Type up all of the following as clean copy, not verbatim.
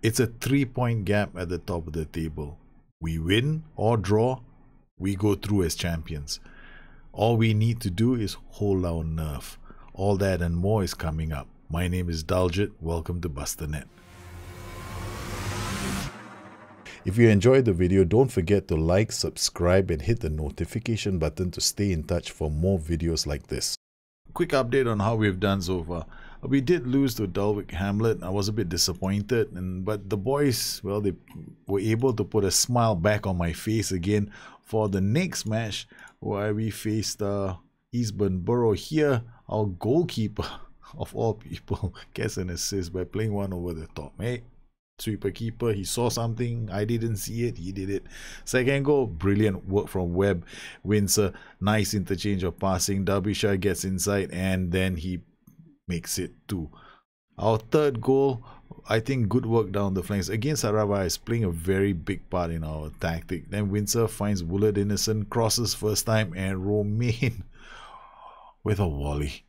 It's a 3-point gap at the top of the table. We win or draw, we go through as champions. All we need to do is hold our nerve. All that and more is coming up. My name is Daljit. Welcome to Bustthenet. If you enjoyed the video, don't forget to like, subscribe and hit the notification button to stay in touch for more videos like this. Quick update on how we've done so far. We did lose to Dulwich Hamlet. I was a bit disappointed, but the boys, well, they were able to put a smile back on my face again for the next match where we faced Eastbourne Borough. Here, our goalkeeper, of all people, gets an assist by playing one over the top. Hey, sweeper keeper, he saw something, I didn't see it, he did it. Second goal, brilliant work from Webb. Wins a nice interchange of passing. Derbyshire gets inside and then he makes it 2. Our third goal, I think good work down the flanks. Again, Saravia is playing a very big part in our tactic. Then Windsor finds Woolard Innocent, crosses first time, and Romain with a volley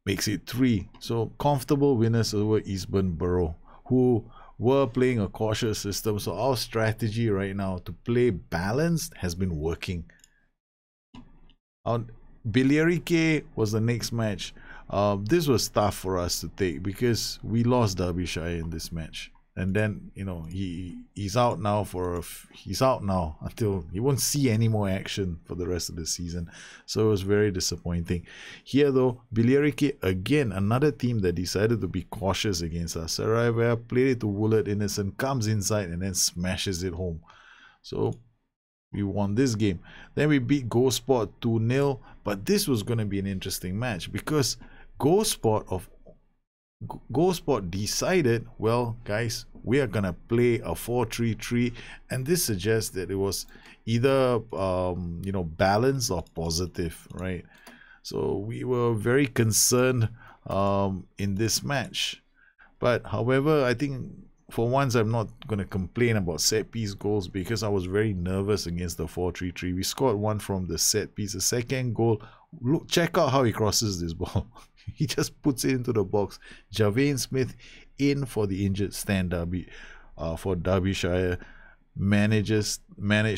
makes it 3. So comfortable winners over Eastbourne Borough, who were playing a cautious system. So our strategy right now to play balanced has been working. Billericay was the next match. This was tough for us to take because we lost Derbyshire in this match, and then he's out now until he won't see any more action for the rest of the season. So it was very disappointing. Here though, Billericay, again another team that decided to be cautious against us. Saravia played it to Woolard Innocent, comes inside and then smashes it home. So we won this game. Then we beat Gosport 2-0, but this was going to be an interesting match because Gosport decided, well guys, we are gonna play a 4-3-3, and this suggests that it was either balanced or positive, right? So we were very concerned in this match, but however, I think for once I'm not going to complain about set piece goals because I was very nervous against the 4-3-3. We scored one from the set piece. The second goal, look, check out how he crosses this ball. He just puts it into the box. Javane Smith in for the injured Stan Derby for Derbyshire managed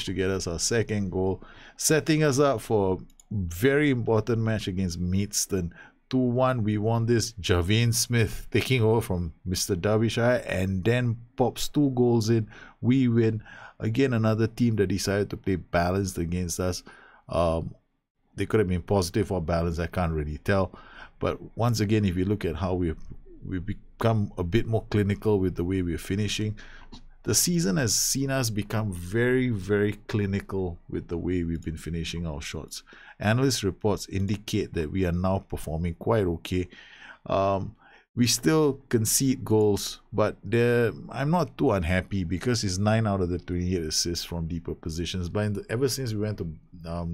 to get us our second goal, setting us up for a very important match against Maidstone. 2-1, we won this. Javane Smith taking over from Mr. Derbyshire and then pops 2 goals in. We win. Again, another team that decided to play balanced against us. They could have been positive or balanced, I can't really tell. But once again, if you look at how we've become a bit more clinical with the way we're finishing, the season has seen us become very, very clinical with the way we've been finishing our shots. Analyst reports indicate that we are now performing quite okay. We still concede goals, but I'm not too unhappy because it's 9 out of the 28 assists from deeper positions. But ever since we went to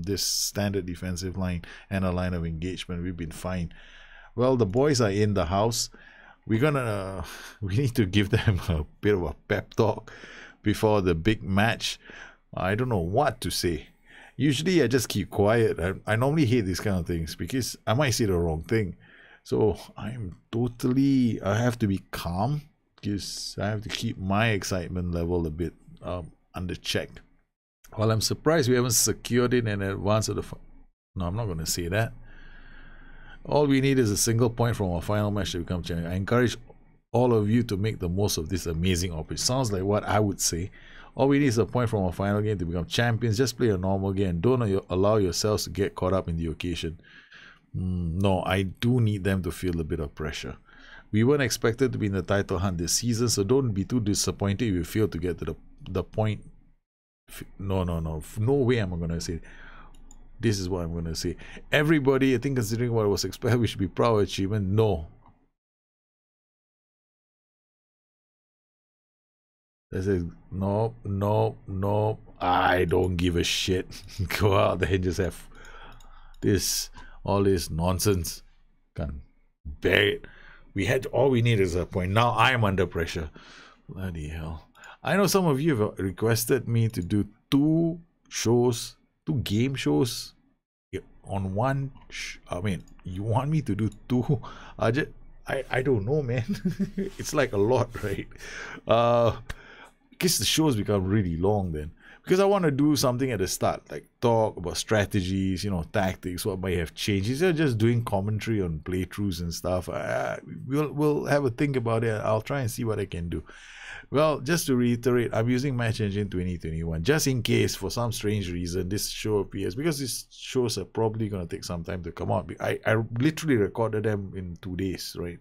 this standard defensive line and a line of engagement, we've been fine. Well, the boys are in the house. We need to give them a bit of a pep talk before the big match. I don't know what to say. Usually I just keep quiet. I normally hate these kind of things because I might say the wrong thing. So I have to be calm because I have to keep my excitement level a bit under check. Well, I'm surprised we haven't secured it in advance of the... No, I'm not going to say that. All we need is a single point from our final match to become champion. I encourage all of you to make the most of this amazing opportunity. Sounds like what I would say. All we need is a point from our final game to become champions. Just play a normal game. Don't allow yourselves to get caught up in the occasion. No, I do need them to feel a bit of pressure. We weren't expected to be in the title hunt this season, so don't be too disappointed if you fail to get to the point. No way am I going to say it. This is what I'm going to say. Everybody, I think considering what was expected, we should be proud of achievement. No. They say, no, I don't give a shit. Go out there and just have all this nonsense. Can't bear it. All we need is a point. Now I'm under pressure. Bloody hell. I know some of you have requested me to do 2 game shows on one. I mean, you want me to do 2? I don't know, man. It's like a lot, right? Guess the show's become really long then. Because I want to do something at the start, like talk about strategies, tactics, what might have changed. Instead of just doing commentary on playthroughs and stuff, we'll have a think about it. I'll try and see what I can do. Well, just to reiterate, I'm using Match Engine 2021 just in case for some strange reason this show appears, because these shows are probably going to take some time to come out. I literally recorded them in 2 days, right?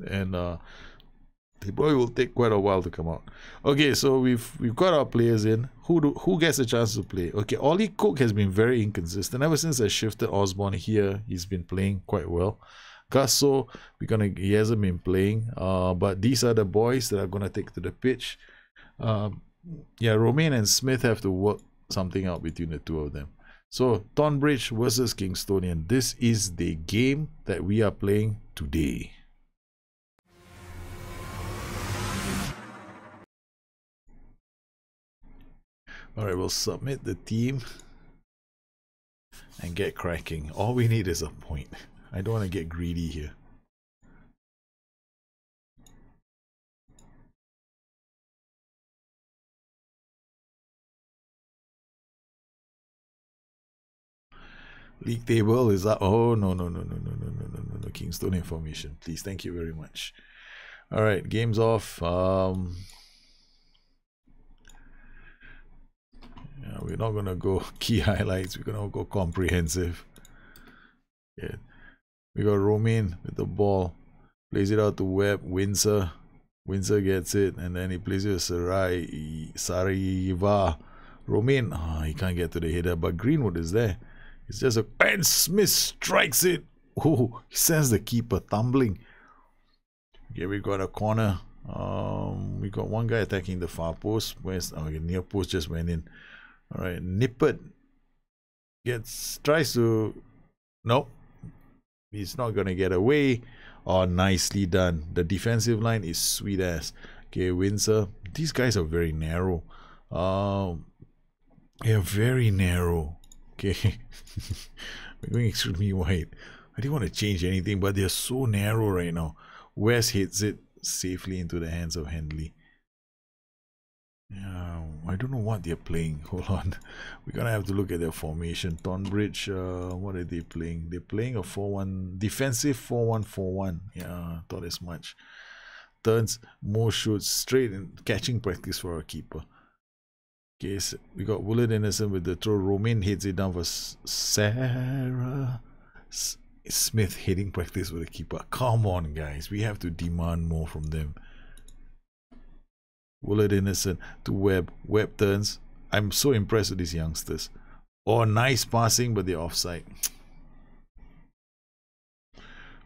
And they probably will take quite a while to come out. Okay, so we've got our players in. Who gets a chance to play? Okay, Ollie Cook has been very inconsistent ever since I shifted Osborne here. He's been playing quite well. Gasso, he hasn't been playing, but these are the boys that are gonna take to the pitch. Yeah, Romain and Smith have to work something out between the two of them. So Tonbridge versus Kingstonian. This is the game that we are playing today. Alright, we'll submit the team and get cracking. All we need is a point. I don't want to get greedy here. League table is up. Oh, no. Kingstonian formation. Please, thank you very much. Alright, game's off. Yeah, we're not gonna go key highlights, we're gonna go comprehensive. Yeah. We got Romain with the ball. Plays it out to Webb. Windsor gets it, and then he plays it with Sariva. Romain, he can't get to the header, but Greenwood is there. It's just and Smith strikes it. Oh, he sends the keeper tumbling. Okay, we got a corner. We got one guy attacking the far post. Near post just went in. Alright, Nippert tries to, nope, he's not gonna get away. Oh, nicely done. The defensive line is sweet ass. Okay, Windsor, these guys are very narrow. They're very narrow. Okay, we're going extremely wide. I didn't want to change anything, but they're so narrow right now. West hits it safely into the hands of Handley. Yeah, I don't know what they're playing. Hold on. We're gonna have to look at their formation. Tonbridge, what are they playing? They're playing a 4-1 defensive 4-1-4-1. Yeah, thought as much. Turns, more shoots, straight and catching practice for our keeper. Okay, so we got Willard Innocent with the throw. Romain hits it down for Sarah. Smith hitting practice with the keeper. Come on, guys. We have to demand more from them. Willard Innocent to Webb. Webb turns. I'm so impressed with these youngsters. Oh, nice passing, but they're offside.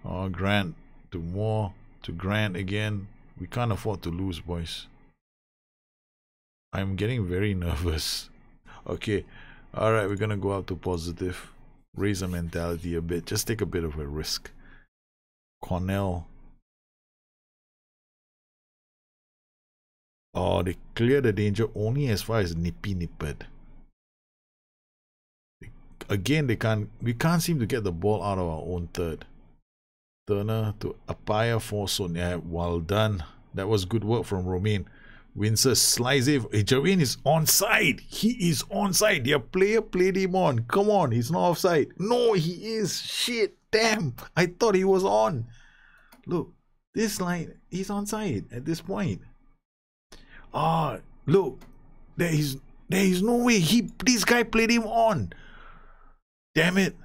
Oh, Grant to Moore to Grant again. We can't afford to lose, boys. I'm getting very nervous. Okay, alright, we're gonna go out to positive. Raise the mentality a bit. Just take a bit of a risk. Cornell. Oh, they clear the danger only as far as Nippert. Again, we can't seem to get the ball out of our own third. Turner to Apaya for Sonia. Well done. That was good work from Romain. Windsor slides it. Jermaine is onside. He is onside. Their player played him on. Come on, he's not offside. No, he is. Shit, damn. I thought he was on. Look, this line, he's onside at this point. Ah, look, there is no way. This guy played him on. Damn it.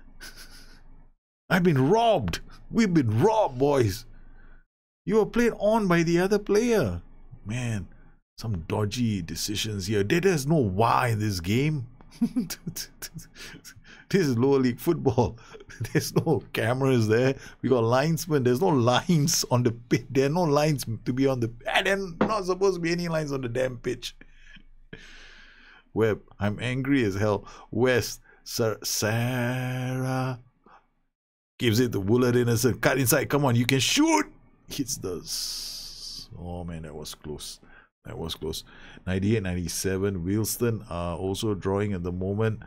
I've been robbed. We've been robbed, boys. You were played on by the other player. Man, some dodgy decisions here. There's no why in this game. This is lower league football. There's no cameras there. We got linesmen. There's no lines on the pitch. There are no lines to be on the... And then not supposed to be any lines on the damn pitch. Webb, I'm angry as hell. West, Sarah gives it to Willard Innocent. Cut inside. Come on, you can shoot. Hits the... Oh man, that was close. That was close. 98-97. Wheelston are also drawing at the moment.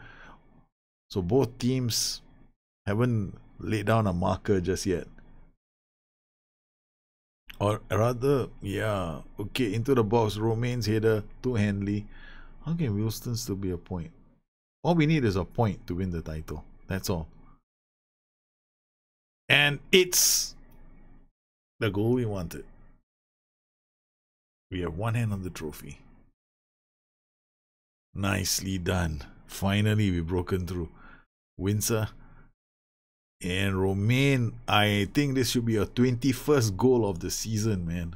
So both teams haven't laid down a marker just yet. Or rather, yeah. Okay, into the box. Romain's header to Henley. How can Wilston still be a point? All we need is a point to win the title. That's all. And it's the goal we wanted. We have one hand on the trophy. Nicely done. Finally, we've broken through. Windsor and Romain. I think this should be a 21st goal of the season, man.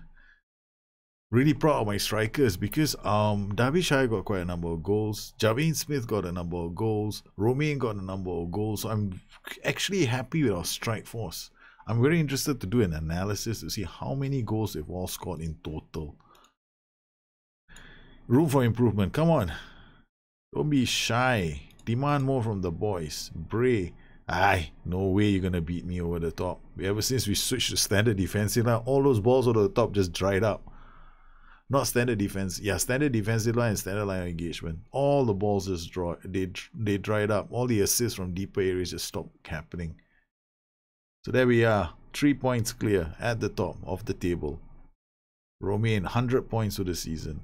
Really proud of my strikers because Derbyshire got quite a number of goals. Javine Smith got a number of goals. Romain got a number of goals. So I'm actually happy with our strike force. I'm very interested to do an analysis to see how many goals they've all scored in total. Room for improvement. Come on. Don't be shy. Demand more from the boys. Bray. Aye, no way you're going to beat me over the top. Ever since we switched to standard defensive line, all those balls over the top just dried up. Not standard defense. Yeah, standard defensive line and standard line of engagement. All the balls just they dried up. All the assists from deeper areas just stopped happening. So there we are. 3 points clear at the top of the table. Romain, 100 points for the season.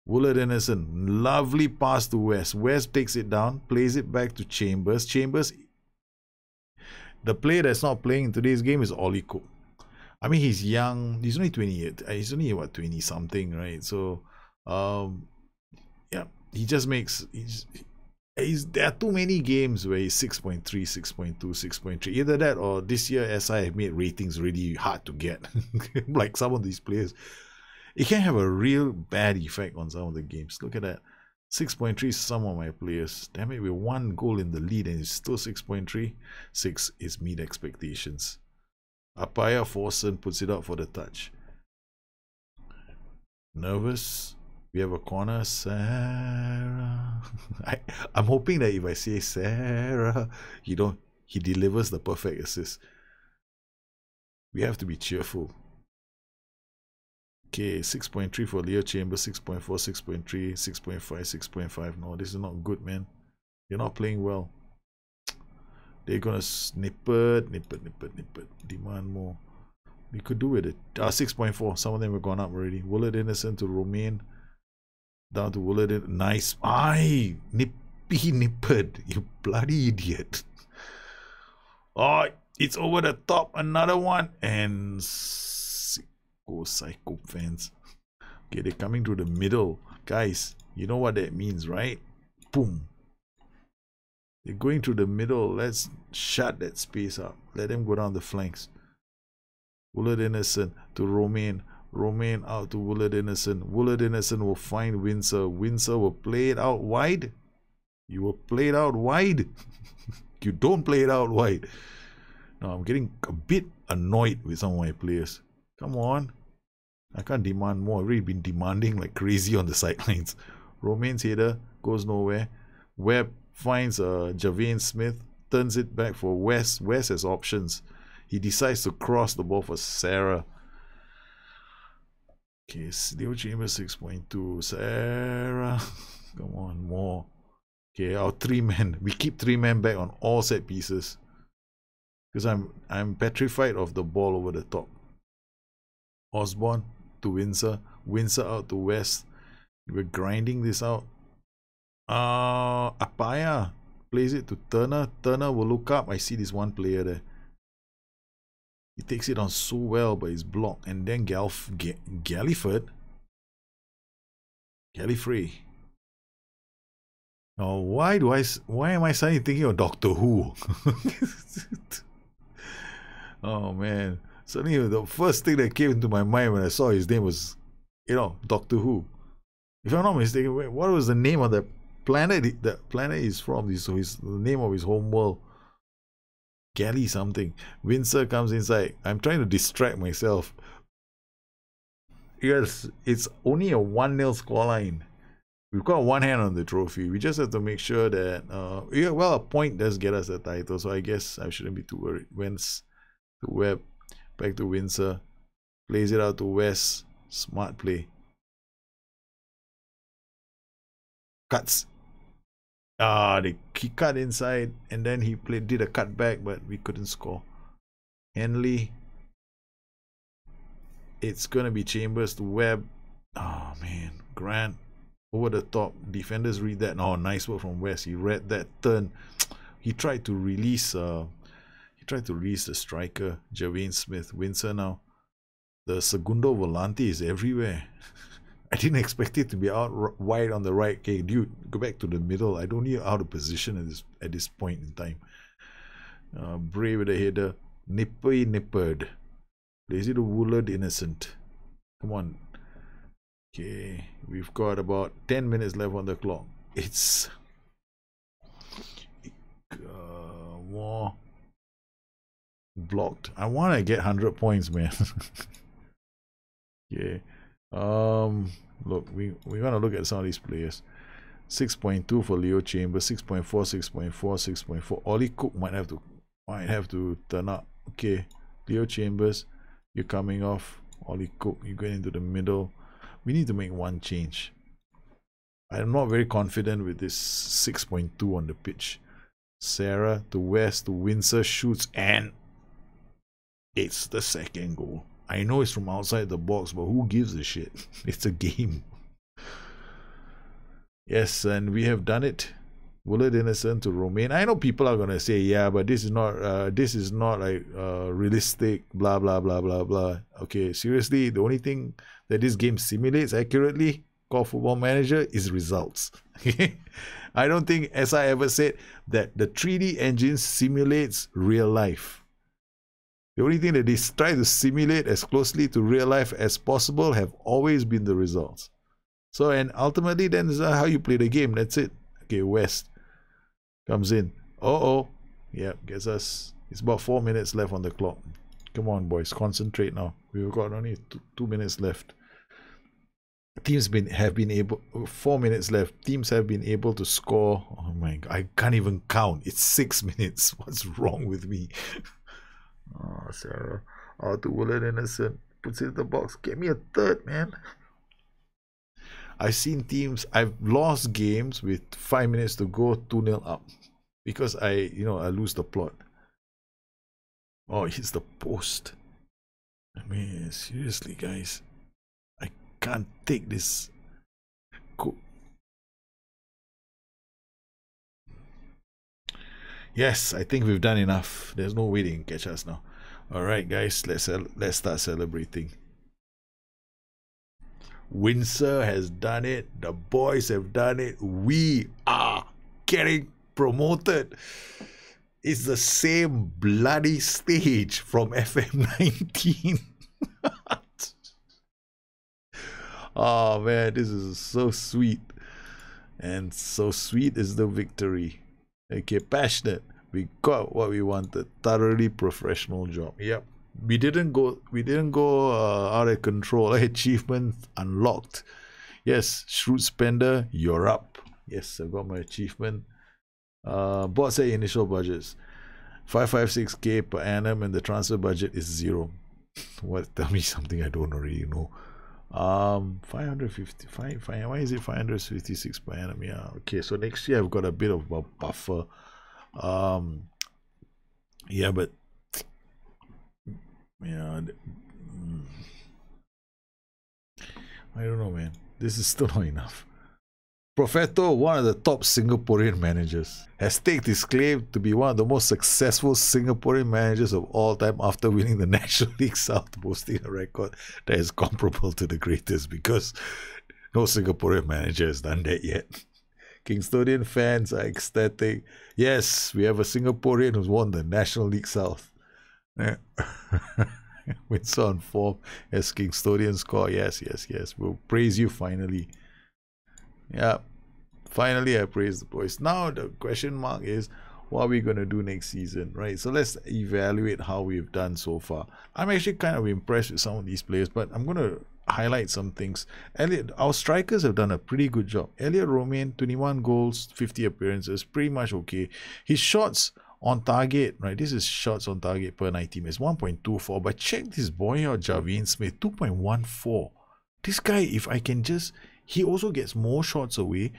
Woolard Innocent, lovely pass to West. West takes it down, plays it back to Chambers. Chambers, the player that's not playing in today's game is Ollie Cook. I mean, he's young. He's only 28. He's only, what, 20 something, right? So, yeah, he just makes. There are too many games where he's 6.3, 6.2, 6.3. Either that or this year SI have made ratings really hard to get. Like some of these players. It can have a real bad effect on some of the games. Look at that. 6.3 some of my players. Damn it, we're one goal in the lead and it's still 6.3. 6 is meet expectations. Apaya Forsen puts it up for the touch. Nervous. We have a corner. Sarah. I'm hoping that if I say Sarah, he delivers the perfect assist. We have to be cheerful. Okay, 6.3 for Leo Chambers, 6.4, 6.3, 6.5, 6.5. No, this is not good, man. You're not playing well. They're gonna snip it. Demand more. We could do with it. 6.4. Some of them have gone up already. Woolard Innocent to Romain. Down to Woolard. Nice. Aye! Nipped. You bloody idiot. Oh, it's over the top. Another one. And psycho fans. Okay, they're coming through the middle. Guys, you know what that means, right? Boom. They're going through the middle. Let's shut that space up. Let them go down the flanks. Woolard Innocent to Romain. Romain out to Woolard Innocent. Woolard Innocent will find Windsor. Windsor will play it out wide. You will play it out wide. You don't play it out wide. Now I'm getting a bit annoyed with some of my players. Come on. I can't demand more. I've already been demanding like crazy on the sidelines. Romain's header goes nowhere. Webb finds Javane Smith. Turns it back for West. West has options. He decides to cross the ball for Sarah. Okay, Leo Chambers 6.2. Sarah. Come on, more. Okay, our 3 men. We keep 3 men back on all set pieces. Because I'm petrified of the ball over the top. Osborne to Windsor. Windsor out to West. We're grinding this out. Apaya plays it to Turner. Turner will look up. I see this one player there. He takes it on so well, but he's blocked. And then Galliford. Gallifrey. Oh, why am I suddenly thinking of Doctor Who? Oh man. Suddenly the first thing that came into my mind when I saw his name was, Doctor Who. If I'm not mistaken, what was the name of the planet he's from? So his the name of his home world. Galley something. Windsor comes inside. I'm trying to distract myself. Yes, it's only a 1-0 scoreline. We've got one hand on the trophy. We just have to make sure that a point does get us the title, so I guess I shouldn't be too worried. Wentz to Webb, back to Windsor, plays it out to West. Smart play. Cuts. He cut inside and then he did a cut back, but we couldn't score. Henley. It's going to be Chambers to Webb. Oh, man. Grant over the top. Defenders read that. Oh, nice work from West. He read that turn. He tried to release the striker, Javane Smith. Windsor now. The Segundo Volante is everywhere. I didn't expect it to be out wide on the right. Okay, dude, go back to the middle. I don't know how to position at this point in time. Bray with a header. Nippered. Lazy to Woolard Innocent. Come on. Okay, we've got about 10 minutes left on the clock. It's more blocked. I want to get 100 points, man. Okay. Look, we're gonna look at some of these players. 6.2 for Leo Chambers, 6.4, 6.4, 6.4. Ollie Cook might have to turn up. Okay, Leo Chambers, you're coming off. Ollie Cook, you're going into the middle. We need to make one change. I'm not very confident with this 6.2 on the pitch. Sarah to West to Windsor shoots, and it's the second goal. I know it's from outside the box, but who gives a shit? It's a game. Yes, and we have done it. Willard Innocent to Romain. I know people are gonna say, yeah, but this is not like realistic. Blah blah blah blah blah. Okay, seriously, the only thing that this game simulates accurately, called Football Manager, is results. I don't think SI ever said that the 3D engine simulates real life. The only thing that they try to simulate as closely to real life as possible have always been the results. So, and ultimately, then is how you play the game. That's it. Okay, West comes in. Yep, gets us. It's about 4 minutes left on the clock. Come on, boys, concentrate now. We've got only 2 minutes left. Teams have been able. 4 minutes left. Teams have been able to score. Oh my God, I can't even count. It's 6 minutes. What's wrong with me? Oh, Sarah. Oh, to Willard Innocent. Puts it in the box. Get me a third, man. I've seen teams. I've lost games with 5 minutes to go, 2-0 up, because I lose the plot. Oh, it hits the post. I mean, seriously, guys, I can't take this. Yes, I think we've done enough. There's no way they can catch us now. All right, guys, let's start celebrating. Windsor has done it. The boys have done it. We are getting promoted. It's the same bloody stage from FM19. Oh man, this is so sweet. And so sweet is the victory. Okay, passionate. We got what we wanted. Thoroughly professional job. Yep. We didn't go out of control. Achievement unlocked. Yes, shrewd spender, you're up. Yes, I got my achievement. Board set initial budgets 556k per annum, and the transfer budget is 0. What? Tell me something I don't already know. 555. Why is it 556 per annum? Yeah. Okay. So next year I've got a bit of a buffer. Yeah, but yeah, I don't know, man. This is still not enough. Profeto, one of the top Singaporean managers, has staked his claim to be one of the most successful Singaporean managers of all time after winning the National League South, boasting a record that is comparable to the greatest, because no Singaporean manager has done that yet. Kingstonian fans are ecstatic. Yes, we have a Singaporean who's won the National League South. Windsor on form as Kingstonian score. Yes. We'll praise you finally. Yeah, finally I praise the boys. Now the question mark is, what are we going to do next season, right? So let's evaluate how we've done so far. I'm actually kind of impressed with some of these players, but I'm going to highlight some things. Elliot, our strikers have done a pretty good job. Elliot Romain, 21 goals, 50 appearances, pretty much okay. His shots on target, right? This is shots on target per 90 minutes, 1.24. But check this boy out, Javane Smith, 2.14. This guy, if I can just... He also gets more shots away,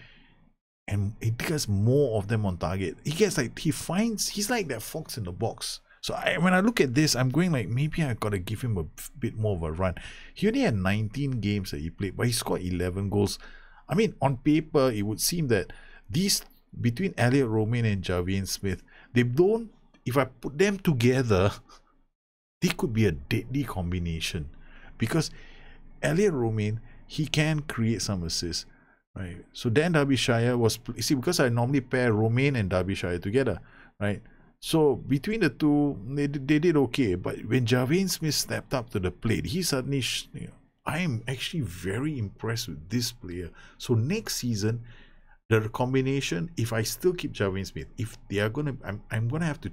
and he gets more of them on target. He gets like, he's like that fox in the box. So when I look at this, I'm going like, maybe I got to give him a bit more of a run. He only had 19 games that he played, but he scored 11 goals. I mean, on paper, it would seem that these, between Elliot Romain and Javian Smith, they don't, if I put them together, they could be a deadly combination. Because Elliot Romain, he can create some assists, right? So Dan Derbyshire was, you see, because I normally pair Romain and Derbyshire together, right? So between the two, they did okay. But when Javian Smith stepped up to the plate, he suddenly, I am actually very impressed with this player. So next season, the combination, if I still keep Javian Smith, if they are gonna, I'm gonna have to,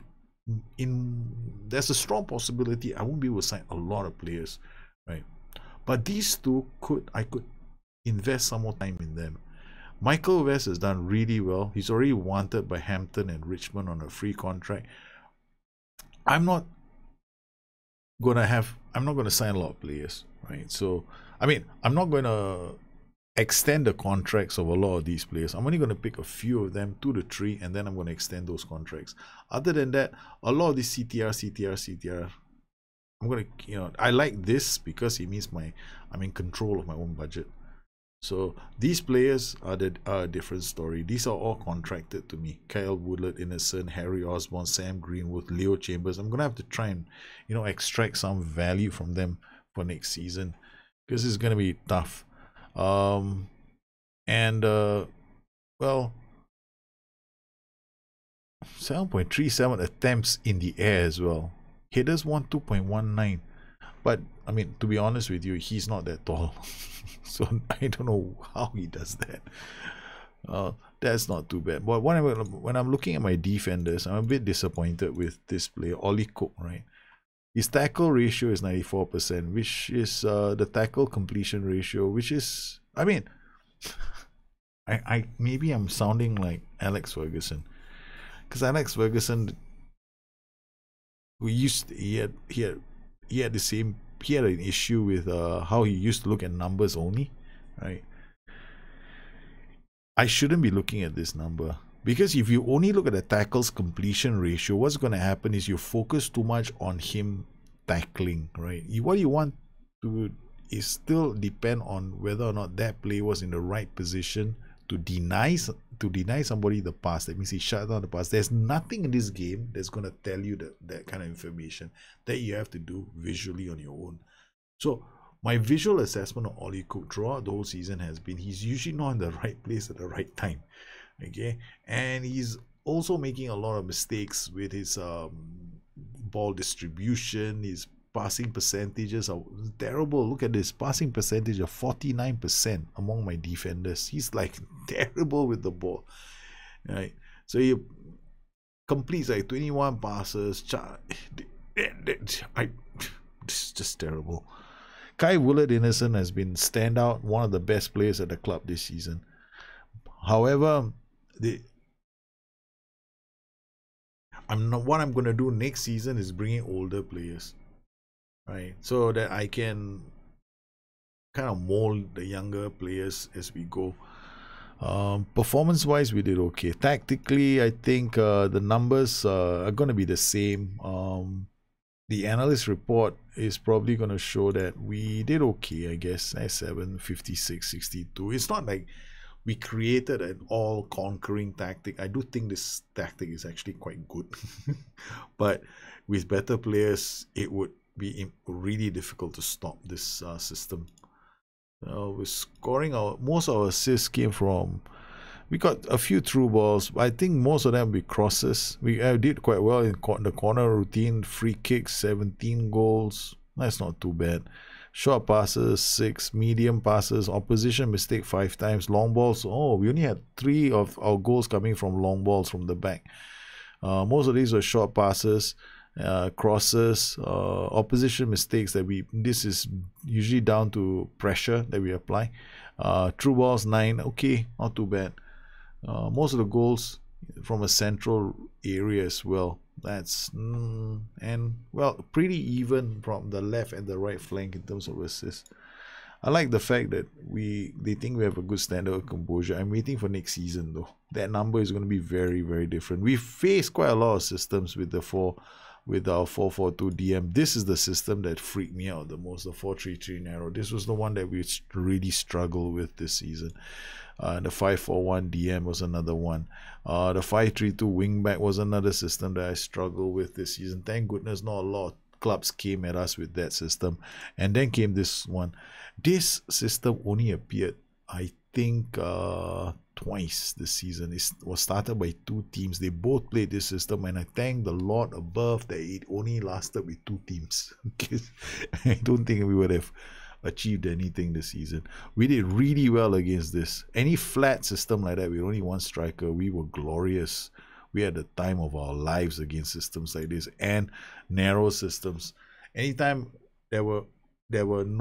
there's a strong possibility I won't be able to sign a lot of players, right? But these two I could invest some more time in them. Michael West has done really well. He's already wanted by Hampton and Richmond on a free contract. I'm not gonna sign a lot of players, right? So I mean, I'm not gonna extend the contracts of a lot of these players. I'm only gonna pick a few of them, 2 to 3, and then I'm gonna extend those contracts. Other than that, a lot of these CTR, I'm gonna, I like this because it means I'm in control of my own budget. So these players are a different story. These are all contracted to me. Kyle Woodlard, Innocent, Harry Osborne, Sam Greenwood, Leo Chambers. I'm gonna have to try and extract some value from them for next season, because it's gonna be tough. Well, well, 7.37 attempts in the air as well. Headers won 2.19. But I mean, to be honest with you, he's not that tall. So I don't know how he does that. That's not too bad. But when I'm looking at my defenders, I'm a bit disappointed with this player, Ollie Cook, right? His tackle ratio is 94%, which is the tackle completion ratio, which is, I mean, I maybe I'm sounding like Alex Ferguson, because Alex Ferguson, he had an issue with how he used to look at numbers only, right? I shouldn't be looking at this number, because if you only look at the tackles completion ratio, what's going to happen is you focus too much on him tackling, right? What you want to is still depend on whether or not that player was in the right position to deny somebody the pass. That means he shut down the pass. There's nothing in this game that's going to tell you that kind of information. That you have to do visually on your own. So my visual assessment of Ollie Cook throughout the whole season has been, he's usually not in the right place at the right time, okay? And he's also making a lot of mistakes with his ball distribution. His passing percentages are terrible. Look at this passing percentage of 49% among my defenders. He's like terrible with the ball, right? So he completes like 21 passes. This is just terrible. Kai Woolard Innocent has been standout, one of the best players at the club this season. However, what I'm going to do next season is bring in older players, right? So that I can kind of mold the younger players as we go. Performance-wise, we did okay. Tactically, I think the numbers are going to be the same. The analyst report is probably going to show that we did okay, I guess. Ep7, 56, 62. It's not like we created an all-conquering tactic. I do think this tactic is actually quite good. But with better players, it would be really difficult to stop this system. We're scoring most of our assists came from, we got a few through balls. I think most of them be crosses. We did quite well in the corner routine. Free kicks, 17 goals. That's not too bad. Short passes, 6. Medium passes. Opposition mistake 5 times. Long balls. Oh, we only had 3 of our goals coming from long balls from the back. Most of these were short passes, crosses, opposition mistakes this is usually down to pressure that we apply. True balls 9. Okay, not too bad. Most of the goals from a central area as well. That's and well, pretty even from the left and the right flank in terms of assists. I like the fact that they think we have a good standard of composure. I'm waiting for next season though. That number is going to be very, very different. We faced quite a lot of systems with the 4 with our 442 DM. This is the system that freaked me out the most, the 433 narrow. This was the one that we really struggled with this season. The 541 DM was another one. The 532 wingback was another system that I struggled with this season. Thank goodness not a lot of clubs came at us with that system. And then came this one. This system only appeared, I think, twice this season. It was started by two teams. They both played this system, and I thank the Lord above that it only lasted with two teams. I don't think we would have achieved anything this season. We did really well against this. Any flat system like that with only one striker, we were glorious. We had the time of our lives against systems like this and narrow systems. Anytime there wasn't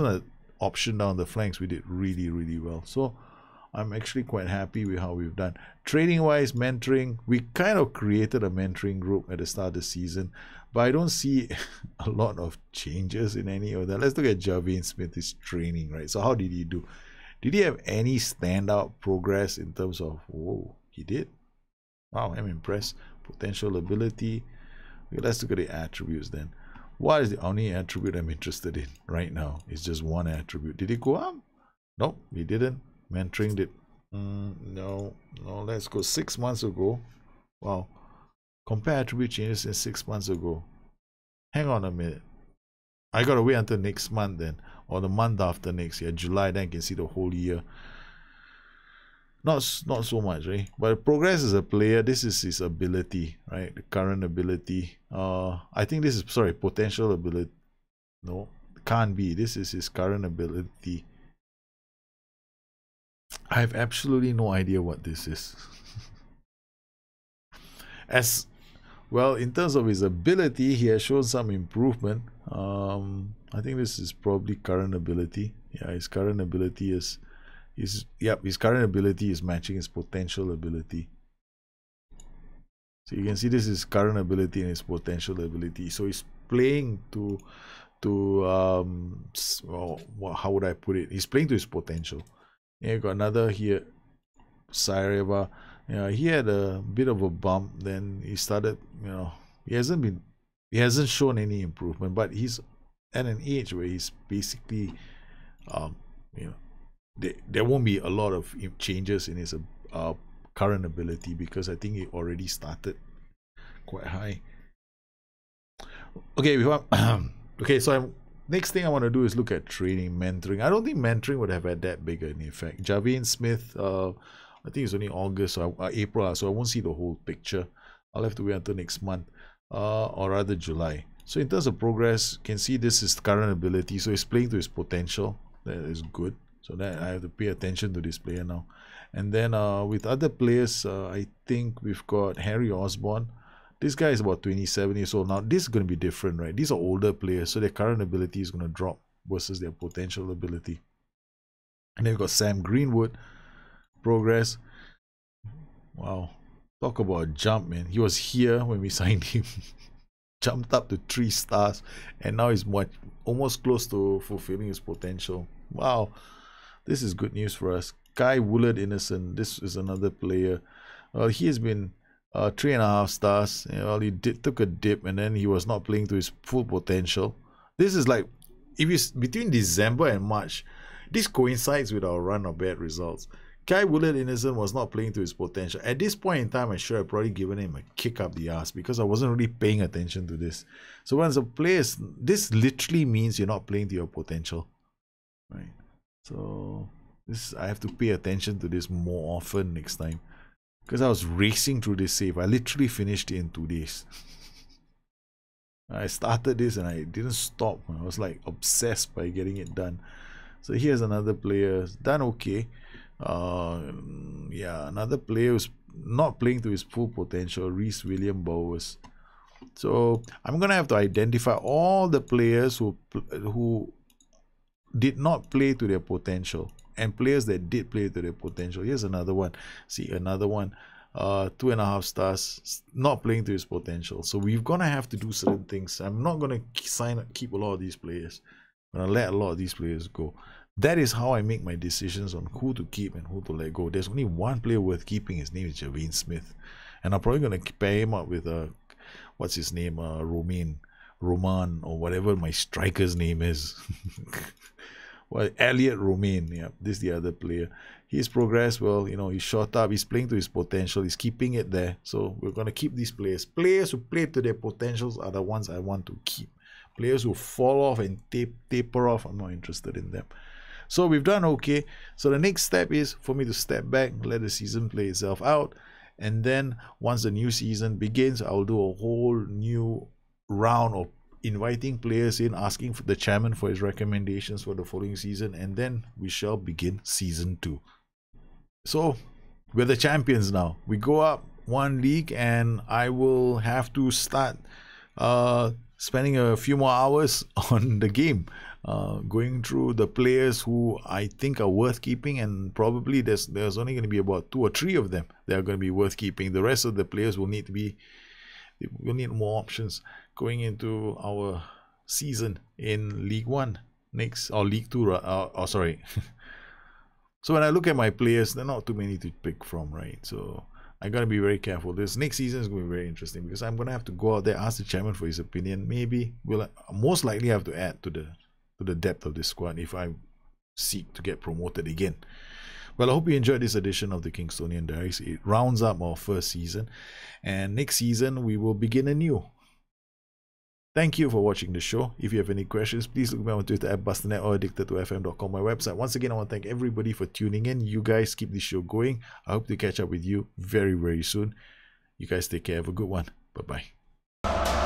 an option down the flanks, we did really, really well. So I'm actually quite happy with how we've done. Training wise, mentoring, we kind of created a mentoring group at the start of the season, but I don't see a lot of changes in any of that. Let's look at Javian Smith's training, right? So how did he do? Did he have any standout progress in terms of, whoa, he did? Wow, I'm impressed. Potential ability. Okay, let's look at the attributes then. What is the only attribute I'm interested in right now? It's just one attribute. Did it go up? Nope, he didn't. Mentoring did. No, let's go 6 months ago. Wow. Compare attribute changes in 6 months ago. Hang on a minute. I gotta wait until next month then. Or the month after next year. July, then I can see the whole year. Not so much, right? But progress as a player, this is his ability, right? The current ability. I think this is, sorry, potential ability. No, can't be. This is his current ability. I have absolutely no idea what this is. As well, in terms of his ability, he has shown some improvement. I think this is probably current ability. Yeah, his current ability is his current ability is matching his potential ability. So you can see this is current ability and his potential ability. So he's playing to well, how would I put it? He's playing to his potential. Yeah, got another here, Sareva. Yeah, he had a bit of a bump. Then he started, he hasn't shown any improvement, but he's at an age where he's basically, there won't be a lot of changes in his current ability because I think he already started quite high. Okay, so next thing I want to do is look at training, mentoring. I don't think mentoring would have had that big an effect. Javian Smith, I think it's only August or April, so I won't see the whole picture. I'll have to wait until next month, or rather July. So in terms of progress, you can see this is current ability. So he's playing to his potential. That is good. So that I have to pay attention to this player now. And then with other players, I think we've got Harry Osborne. This guy is about 27 years old now. This is going to be different, right? These are older players, so their current ability is going to drop versus their potential ability. And then we've got Sam Greenwood. Progress. Wow. Talk about a jump, man. He was here when we signed him. Jumped up to 3 stars. And now he's almost close to fulfilling his potential. Wow. This is good news for us. Kai Woolard Innocent. This is another player. He has been 3.5 stars. He took a dip and then he was not playing to his full potential. This is like, if it's between December and March, this coincides with our run of bad results. Kai Woolard Innocent was not playing to his potential. At this point in time, I should have probably given him a kick up the ass because I wasn't really paying attention to this. So once a player, this literally means you're not playing to your potential, right? So this, I have to pay attention to this more often next time because I was racing through this save. I literally finished it in 2 days. I started this and I didn't stop. I was like obsessed by getting it done. So here's another player, done okay. Yeah, another player who's not playing to his full potential, Reese William Bowers. So I'm gonna have to identify all the players who did not play to their potential and players that did play to their potential. Here's another one. See, another one, 2.5 stars, not playing to his potential. So we're gonna have to do certain things. I'm not gonna keep a lot of these players. I'm gonna let a lot of these players go. That is how I make my decisions on who to keep and who to let go. There's only one player worth keeping. His name is Javian Smith. And I'm probably going to pair him up with what's his name, Roman, or whatever my striker's name is. Well, Elliot Romain, yeah, this is the other player. He's progressed well, you know, he's shot up, he's playing to his potential, he's keeping it there. So we're going to keep these players. Players who play to their potentials are the ones I want to keep. Players who fall off and taper off, I'm not interested in them. So we've done okay. So the next step is for me to step back, let the season play itself out. And then once the new season begins, I'll do a whole new round of inviting players in, asking for the chairman for his recommendations for the following season, and then we shall begin season 2. So we're the champions now. We go up one league, and I will have to start spending a few more hours on the game, going through the players who I think are worth keeping, and probably there's only going to be about 2 or 3 of them that are going to be worth keeping. The rest of the players will need to be, we'll need more options going into our season in League 1 next, or League 2, sorry. So when I look at my players, there are not too many to pick from, right? So I got to be very careful. This next season is going to be very interesting, because I'm going to have to go out there, ask the chairman for his opinion. Maybe we'll most likely have to add to the depth of this squad if I seek to get promoted again. Well, I hope you enjoyed this edition of the Kingstonian Diaries. It rounds up our first season, and next season we will begin anew. Thank you for watching the show. If you have any questions, please look me up on Twitter at Bustthenet or addicted2fm.com, my website. Once again, I want to thank everybody for tuning in. You guys keep this show going. I hope to catch up with you very, very soon. You guys take care. Have a good one. Bye-bye.